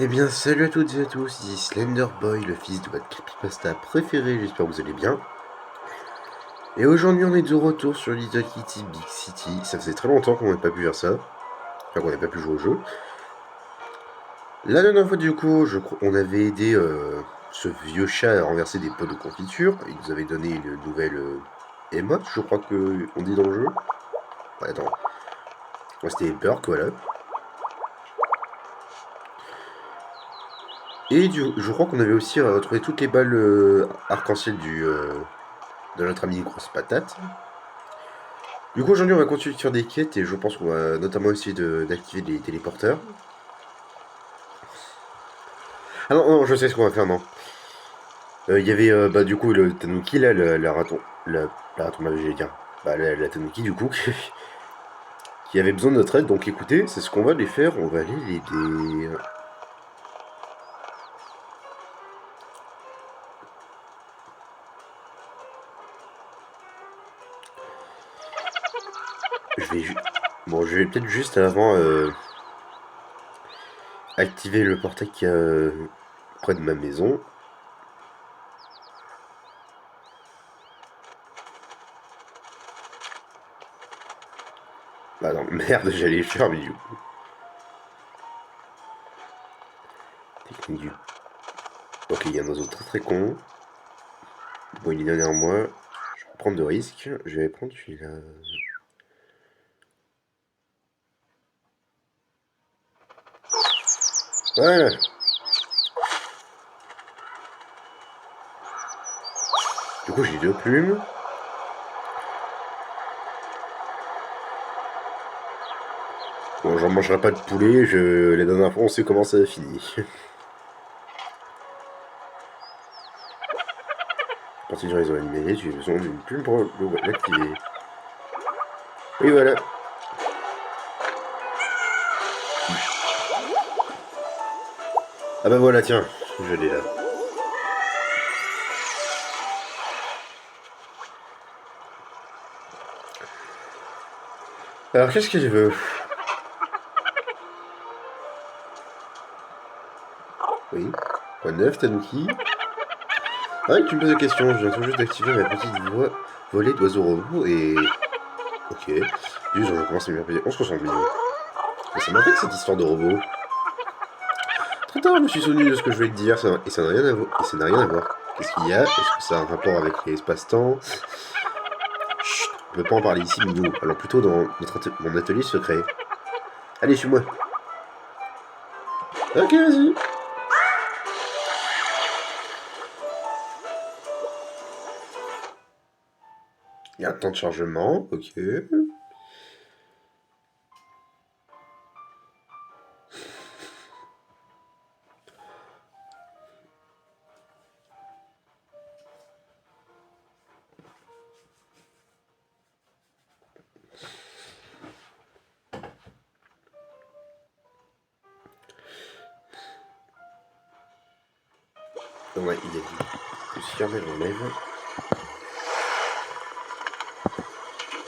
Eh bien, salut à toutes et à tous, ici Slender Boy, le fils de votre creepypasta préféré, j'espère que vous allez bien. Et aujourd'hui, on est de retour sur Little Kitty Big City. Ça faisait très longtemps qu'on n'avait pas pu faire ça, enfin qu'on n'avait pas pu jouer au jeu. La dernière fois, du coup, on avait aidé ce vieux chat à renverser des pots de confiture. Il nous avait donné une nouvelle émote, je crois que on dit dans le jeu. Ouais, attends. Ouais, c'était Burk, voilà. Et je crois qu'on avait aussi retrouvé toutes les balles arc-en-ciel de notre ami Grosse Patate. Du coup, aujourd'hui, on va continuer sur des quêtes et je pense qu'on va notamment essayer d'activer les téléporteurs. Ah non, non, je sais ce qu'on va faire, non. Il y avait, bah, du coup, le Tanuki, là, la raton. La raton, j'allais dire. Bah, la Tanuki, du coup, qui avait besoin de notre aide. Donc, écoutez, c'est ce qu'on va les faire. On va aller l'aider. Je vais Bon, je vais peut-être juste avant activer le portail qui est près de ma maison. Bah non, merde, j'allais le faire, mais du coup. Technique du. Ok, il y a un oiseau très très con. Bon, il est derrière moi. Je vais prendre de risques. Je vais prendre celui-là. Voilà. Du coup, j'ai deux plumes. Bon, j'en mangerai pas de poulet. La dernière fois, on sait comment ça a fini. Parti sur les zones animées, j'ai besoin d'une plume pour l'activer. Et voilà. Ah bah voilà, tiens, je l'ai là. Alors, qu'est-ce que je veux? Oui. Quoi de neuf, Tanuki? Ah, tu me poses des questions. Je viens tout juste d'activer ma petite voix volée d'oiseau robot et. Ok. Juste, je commence à me payer 11,60 millions. Mais ça m'intrigue cette histoire de robot. Trop tard, je me suis souvenu de ce que je voulais te dire, et ça n'a rien à voir. Qu'est-ce qu'il y a? Est-ce que ça a un rapport avec l'espace-temps? Chut, on peut pas en parler ici, Minou. Allons plutôt dans mon atelier secret. Allez, suis-moi. Ok, vas-y. Il y a un temps de chargement, ok. Ouais, il a dit. Je fermer l'enlève.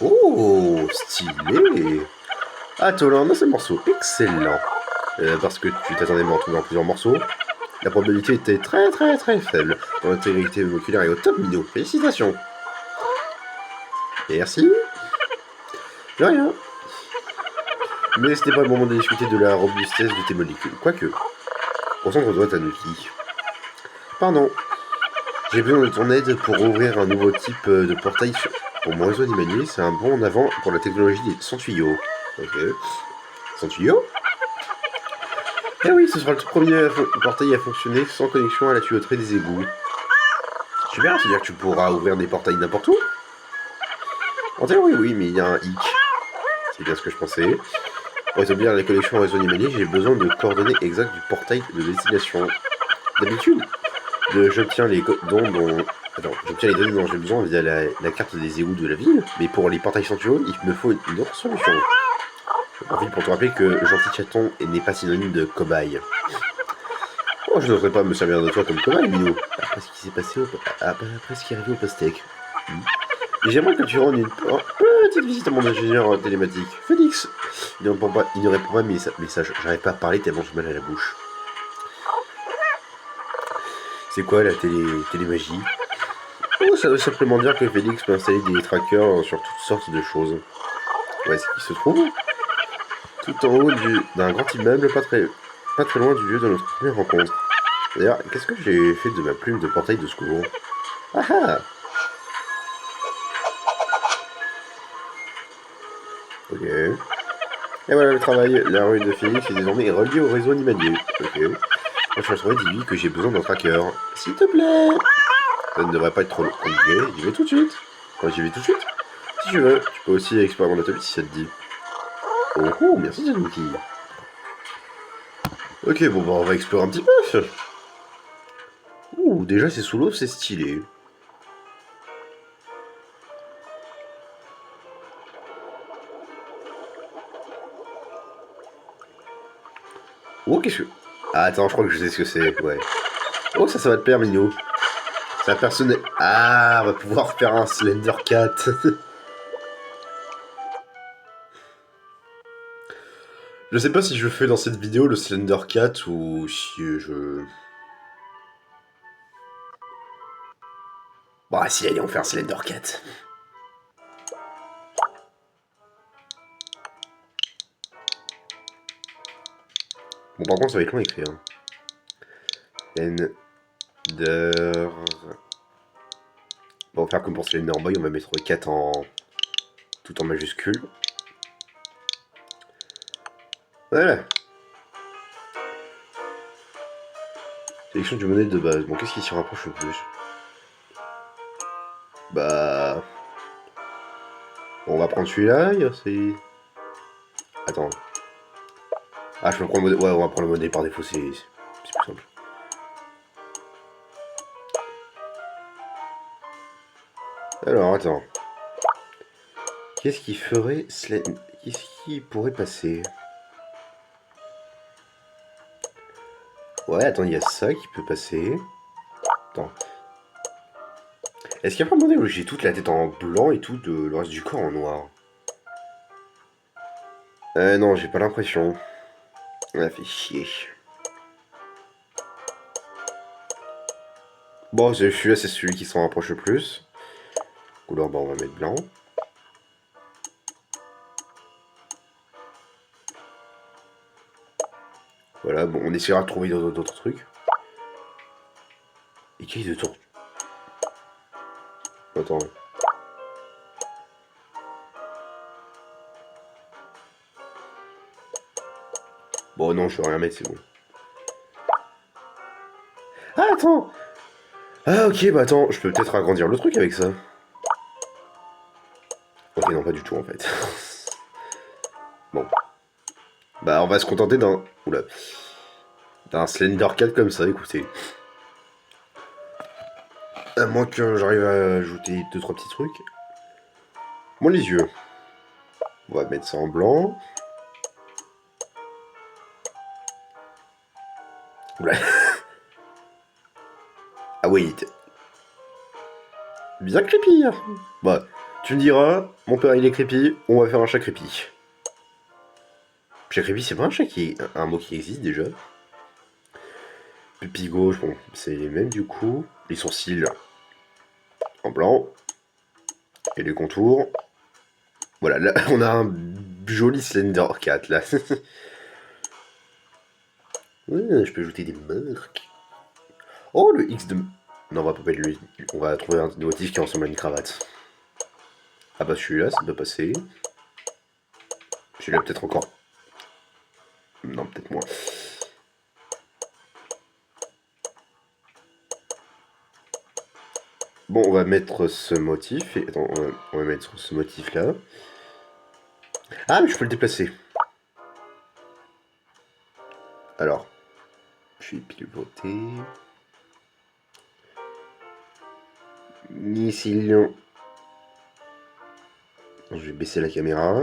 Oh, stylé. Ah, t'as un seul morceau. Excellent. Parce que tu t'attendais à me retrouver en plusieurs morceaux. La probabilité était très très très faible. Ton intégrité moléculaire est au top, Minou. Félicitations. Merci. De rien. Mais c'était pas le moment de discuter de la robustesse de tes molécules. Quoique. Concentre-toi, Tanuki. Pardon. J'ai besoin de ton aide pour ouvrir un nouveau type de portail pour mon réseau animalier. C'est un bond en avant pour la technologie des sans tuyaux. Ok. Sans tuyaux? Eh oui, ce sera le tout premier portail à fonctionner sans connexion à la tuyauterie des égouts. Super, c'est-à-dire que tu pourras ouvrir des portails n'importe où? En théorie, oui, mais il y a un hic. C'est bien ce que je pensais. Pour établir la connexion au réseau animalier, j'ai besoin de coordonnées exactes du portail de destination. D'habitude, j'obtiens les dons j'obtiens les données dont j'ai besoin via la carte des égouts de la ville, mais pour les portails sans tuyaux, il me faut une autre solution. Je profite pour te rappeler que gentil chaton n'est pas synonyme de cobaye. Oh, je n'oserais pas me servir de toi comme cobaye, Minou. Après ce qui s'est passé après ce qui est arrivé au pastèque. J'aimerais que tu rendes une petite visite à mon ingénieur télématique, Phoenix. Il ne répond pas à mes messages. J'arrive pas à parler tellement j'ai mal à la bouche. C'est quoi la télémagie? Oh, ça veut simplement dire que Félix peut installer des trackers sur toutes sortes de choses. Où est-ce qu'il se trouve? Tout en haut d'un grand immeuble, pas très loin du lieu de notre première rencontre. D'ailleurs, qu'est-ce que j'ai fait de ma plume de portail de secours? Ah ah! Ok. Et voilà le travail. La rue de Phoenix est désormais reliée au réseau animalier. Ok. Moi, je trouvé dis-lui que j'ai besoin d'un tracker. S'il te plaît! Ça ne devrait pas être trop compliqué. J'y vais tout de suite. Enfin, j'y vais tout de suite. Si tu veux, tu peux aussi explorer mon atelier si ça te dit. Oh oh, merci Zanuki. Ok, bon, bah, on va explorer un petit peu. Ouh, déjà, c'est sous l'eau, c'est stylé. Oh, qu'est-ce que... Ah, attends, je crois que je sais ce que c'est, ouais. Oh, ça va te plaire, Minou. C'est un personnage... Ah, on va pouvoir faire un Slender Cat. Je sais pas si je fais dans cette vidéo le Slender Cat ou si je... Bah si, allez, on fait un Slender Cat. Bon, par contre, ça va être long à écrire. Slender... Bon, on va faire comme pour Slender Boy, on va mettre 4 en... tout en majuscule. Voilà. Sélection du modèle de base. Bon, qu'est-ce qui s'y rapproche le plus? Bah... On va prendre celui-là, c'est... Attends. Ah, je peux prendre le modèle... Ouais, on va prendre le modèle par défaut, c'est plus simple. Alors, attends. Qu'est-ce qui ferait... Qu'est-ce qui pourrait passer? Ouais, attends, il y a ça qui peut passer. Attends. Est-ce qu'il y a pas un modèle où j'ai toute la tête en blanc et tout le reste du corps en noir? Non, j'ai pas l'impression. Ça fait chier. Bon, celui-là, c'est celui qui s'en rapproche le plus. Couleur, bah, on va mettre blanc. Voilà, bon, on essaiera de trouver d'autres trucs. Écaille de tortue. Attends. Bon, non, je vais rien mettre, c'est bon. Ah, attends! Ah, ok, bah attends, je peux peut-être agrandir le truc avec ça. Ok, non, pas du tout, en fait. Bon. Bah, on va se contenter d'un... Oula. D'un Slender Cat comme ça, écoutez. À moins que j'arrive à ajouter 2-3 petits trucs. Moi, les yeux. On va mettre ça en blanc. Oula. Ah oui. Bien creepy. Bah, tu me diras, mon père il est creepy, on va faire un chat creepy. Chat creepy, c'est pas un chat qui est un mot qui existe déjà. Pupille gauche, bon, c'est les mêmes du coup. Les sourcils en blanc. Et les contours. Voilà, là, on a un joli Slender Cat là. Ouais, je peux ajouter des marques. Oh, le X de... Non, on va pas mettre lui. On va trouver un motif qui ressemble à une cravate. Ah bah celui-là, ça doit passer. Celui-là peut-être encore. Non, peut-être moins. Bon, on va mettre ce motif. Et... Attends, on va mettre ce motif-là. Ah, mais je peux le déplacer. Alors, je vais pivoter. Ici, je vais baisser la caméra.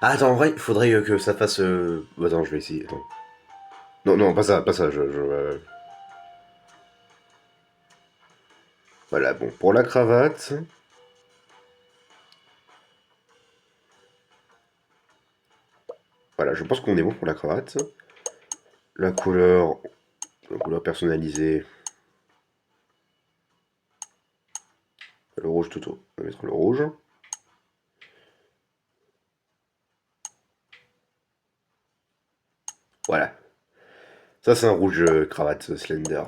Ah, attends, en vrai, il faudrait que ça fasse... Attends, je vais essayer. Attends. Non, non, pas ça, pas ça. Voilà, bon, pour la cravate... Voilà, je pense qu'on est bon pour la cravate. La couleur personnalisée. Le rouge tout haut. On va mettre le rouge. Voilà. Ça, c'est un rouge cravate Slender.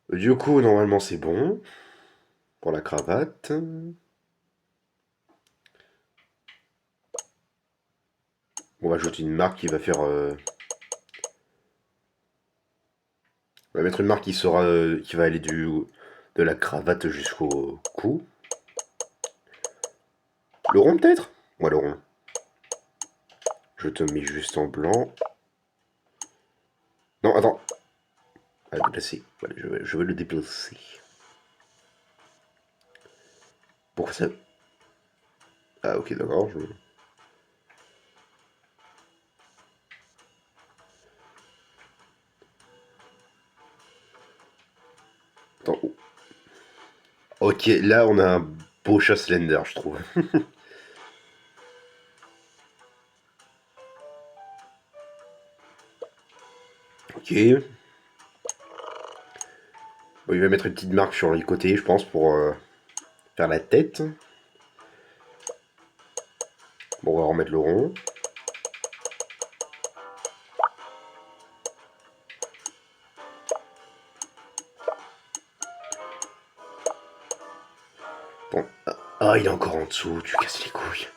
Du coup, normalement, c'est bon pour la cravate. On va ajouter une marque qui va faire. On va mettre une marque qui va aller de la cravate jusqu'au cou. Le rond peut-être? Ouais, le rond. Je te mets juste en blanc. Non, attends. À déplacer. Voilà, je vais le déplacer. Pourquoi ça? Ah, ok, d'accord. Attends. Oh. Ok, là, on a un beau chat Slender, je trouve. Ok. Bon, il va mettre une petite marque sur les côtés, je pense, pour faire la tête. Bon, on va remettre le rond. Bon. Ah, il est encore en dessous, tu casses les couilles.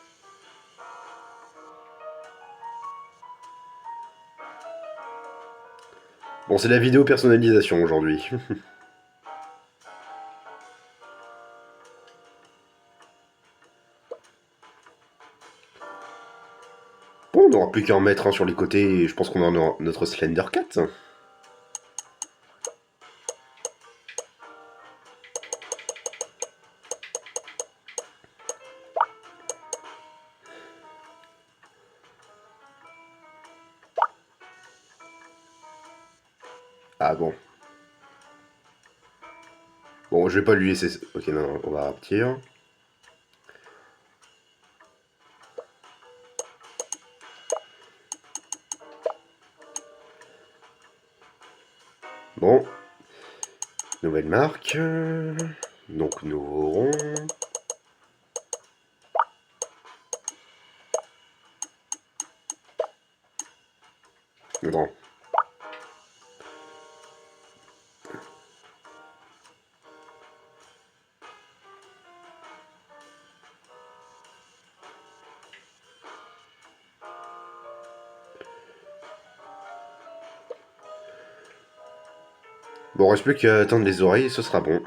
Bon, c'est la vidéo personnalisation aujourd'hui. Bon, on n'aura plus qu'à en mettre un sur les côtés et je pense qu'on en aura notre Slender Cat. Ah bon. Bon, je vais pas lui laisser. Ok, non, on va partir. Bon. Nouvelle marque. Donc, nouveau rond. Attends. Bon, reste plus qu'à attendre les oreilles et ce sera bon.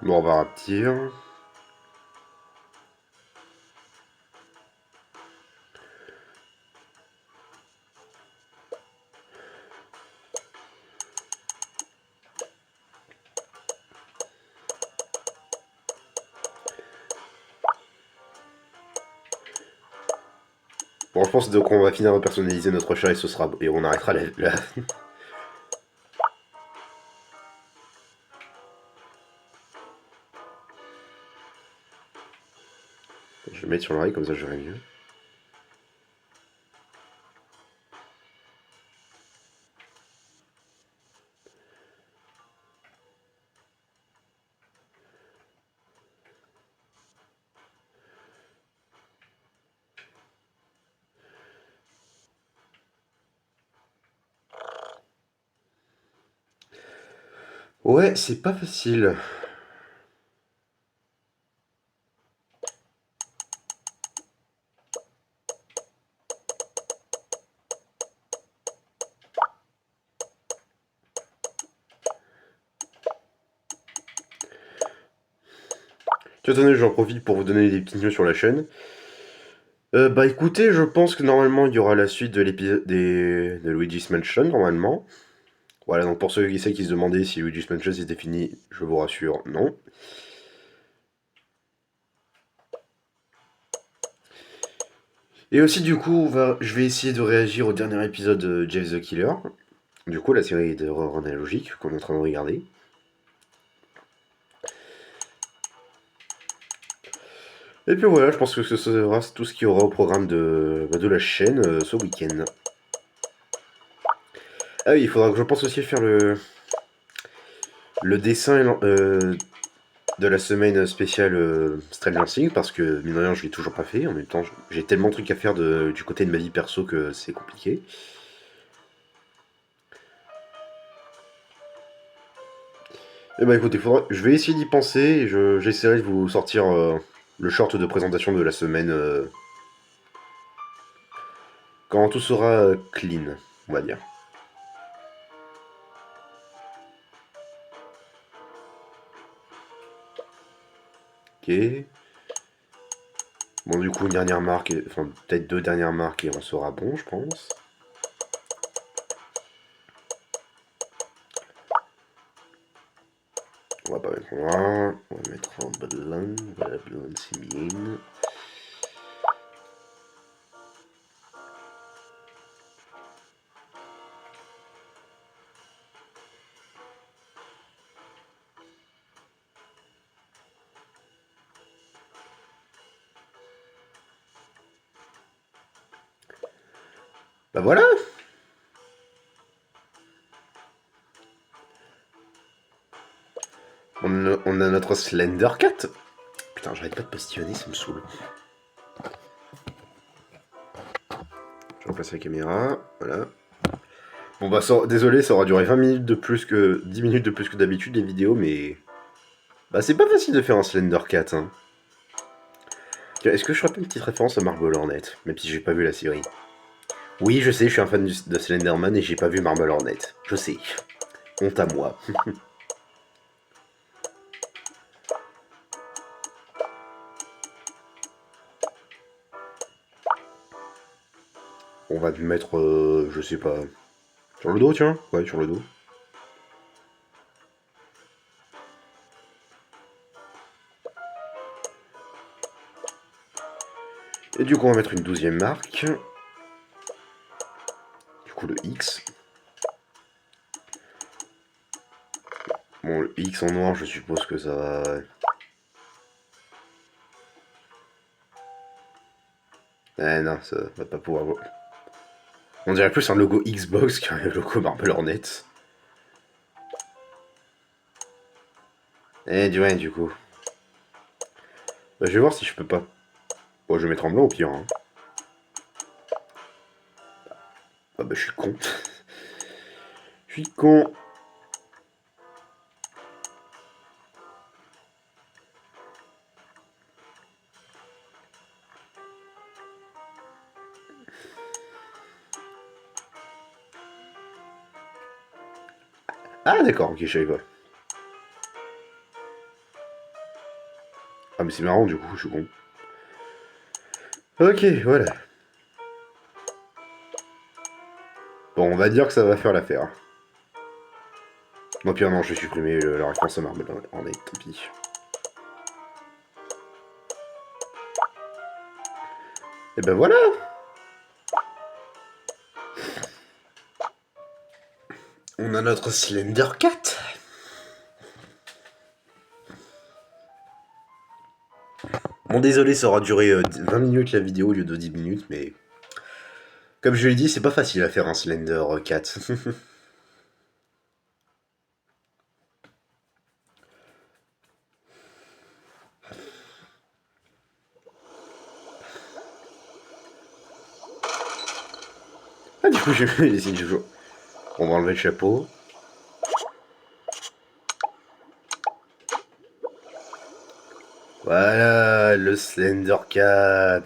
Bon, on va partir. Bon, je pense donc qu'on va finir de personnaliser notre chat et ce sera et on arrêtera la... Je vais mettre sur l'oreille comme ça je verrai mieux. Ouais, c'est pas facile. Tiens, tenez, j'en profite pour vous donner des petites news sur la chaîne. Bah écoutez, je pense que normalement il y aura la suite de l'épisode de Luigi's Mansion, normalement. Voilà, donc pour ceux qui se demandaient si Luigi's Mansion c'était fini, je vous rassure, non. Et aussi, du coup, je vais essayer de réagir au dernier épisode de Jeff the Killer. Du coup, la série d'horreur analogique qu'on est en train de regarder. Et puis voilà, je pense que ce sera tout ce qu'il y aura au programme de la chaîne ce week-end. Ah oui, il faudra que je pense aussi faire le dessin de la semaine spéciale Stranger Things parce que, mine de rien, je l'ai toujours pas fait. En même temps, j'ai tellement de trucs à faire du côté de ma vie perso que c'est compliqué. Eh ben écoutez, je vais essayer d'y penser et j'essaierai de vous sortir le short de présentation de la semaine quand tout sera clean, on va dire. Ok. Bon, du coup, une dernière marque, enfin peut-être deux dernières marques et on sera bon, je pense. On va pas mettre en noir, on va mettre en blanc, voilà, blanc c'est bien. Bah voilà. On a notre Slender Cat. Putain, j'arrête pas de postillonner, ça me saoule. Je replace la caméra, voilà. Bon bah désolé, ça aura duré 20 minutes de plus que 10 minutes de plus que d'habitude les vidéos, mais bah c'est pas facile de faire un Slender Cat. Hein. Est-ce que je ferais pas une petite référence à Marble Hornet, même si j'ai pas vu la série? Oui, je sais, je suis un fan de Slenderman et j'ai pas vu Marble Hornet. Je sais. Honte à moi. On va le mettre, je sais pas. Sur le dos, tiens? Ouais, sur le dos. Et du coup, on va mettre une 12e marque. Du coup, le X. Bon, le X en noir, je suppose que ça va... Eh non, ça va pas pouvoir... On dirait plus un logo Xbox qu'un logo Marble Hornet. Eh, du coup. Bah, je vais voir si je peux pas. Bon, je vais mettre en blanc au pire. Hein. Ah bah, je suis con. Je suis con. Ah, d'accord, ok, je savais pas. Ah, mais c'est marrant, du coup, je suis con. Ok, voilà. Bon, on va dire que ça va faire l'affaire. Bon, pire, non, je vais supprimer la référence à Marble Hornet, tant pis. Et ben voilà. On a notre Slender Cat. Bon, désolé, ça aura duré 20 minutes la vidéo au lieu de 10 minutes, mais... Comme je l'ai dit, c'est pas facile à faire un Slender Cat. Ah, du coup, je vais essayer de jouer. On va enlever le chapeau. Voilà, le Slender Cat.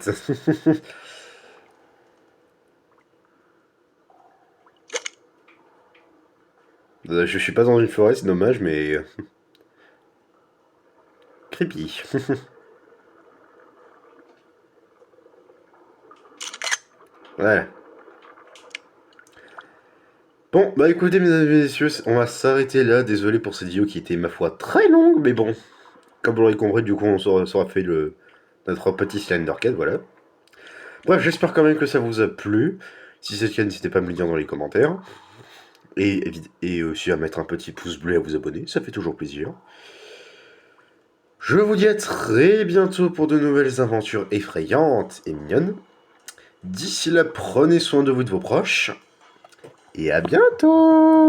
Je suis pas dans une forêt, c'est dommage, mais... Creepy. Voilà. Bon, bah écoutez, mesdames et messieurs, on va s'arrêter là. Désolé pour cette vidéo qui était, ma foi, très longue, mais bon. Comme vous l'aurez compris, du coup, on sera fait notre petit Slender Cat, voilà. Bref, j'espère quand même que ça vous a plu. Si c'est le cas, n'hésitez pas à me le dire dans les commentaires. Et aussi à mettre un petit pouce bleu et à vous abonner, ça fait toujours plaisir. Je vous dis à très bientôt pour de nouvelles aventures effrayantes et mignonnes. D'ici là, prenez soin de vous et de vos proches. Et à bientôt!